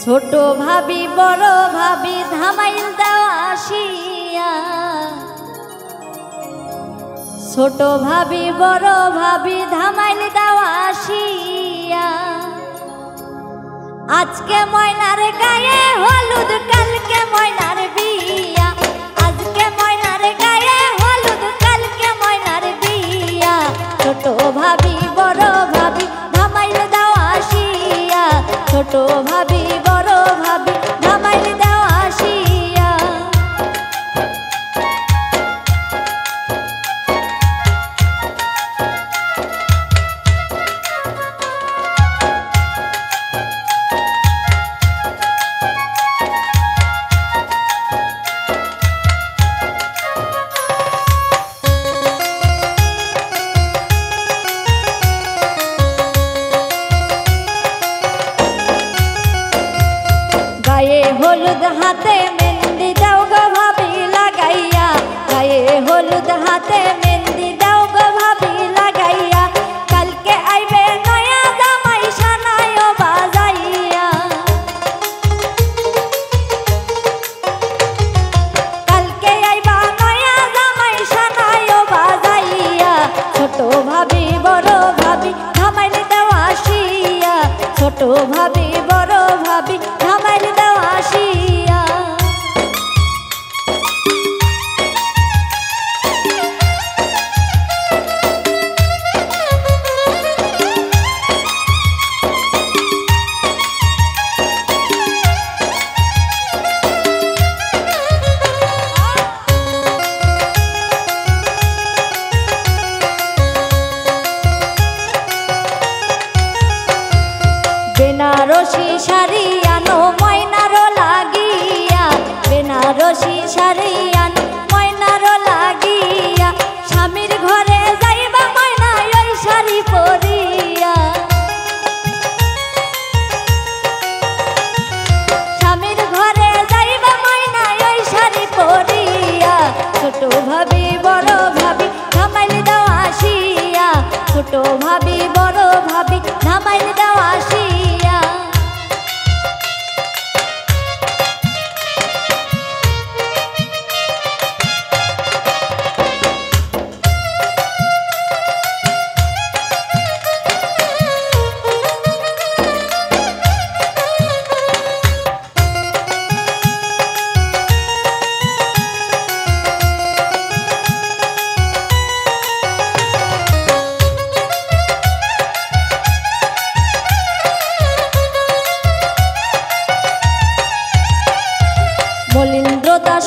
ছোট ভাবি বড় ভাবি ধামাইল দাও আসিয়া, ছোট ভাবি বড় ভাবি ধামাইল দাও আসিয়া। আজকে ময়নার গায়ে হলুদ কালকে ময়নার বিয়া, আজকে ময়নার গায়ে হলুদ কালকে ময়নার বিয়া। ছোট ভাবি বড় ভাবি ধামাইল দাও আসিয়া, ছোট ভাবি বড় ভাবি ধামাইল দাও আসিয়া। গায়ে হলুদ হাতে মেহেন্দি দাও গো ভাবি লাগাইয়া, গায়ে হলুদ হাতে মেহেন্দি দাও গো ভাবি লাগাইয়া। কালকে আইবে নয়া জামাই সানায়ও বাজাইয়া, কালকে আইবা নয়া জামাই সানায়ও বাজাইয়া। ছোট ভাবি বড় ভাবি ধামাইল দাও আসিয়া, ছোট ভাবি বড় ভাবি ধামাইল দাও আসিয়া। বেনারসি শাড়ি আনো ময়নারও লাগিয়া, বেনারসি শাড়ি আনো ময়নারও লাগিয়া। স্বামীর ঘরে যাইবা ময়না ওই শাড়ি পরিয়া, স্বামীর ঘরে যাইবা ময়না ওই শাড়ি পরিয়া। ছোট ভাবি বড় ভাবি ধামাইল দাও আসিয়া, ছোট ভাবি বড় ভাবি ধামাইল দাও আসিয়া। মলিন্দ্র দাস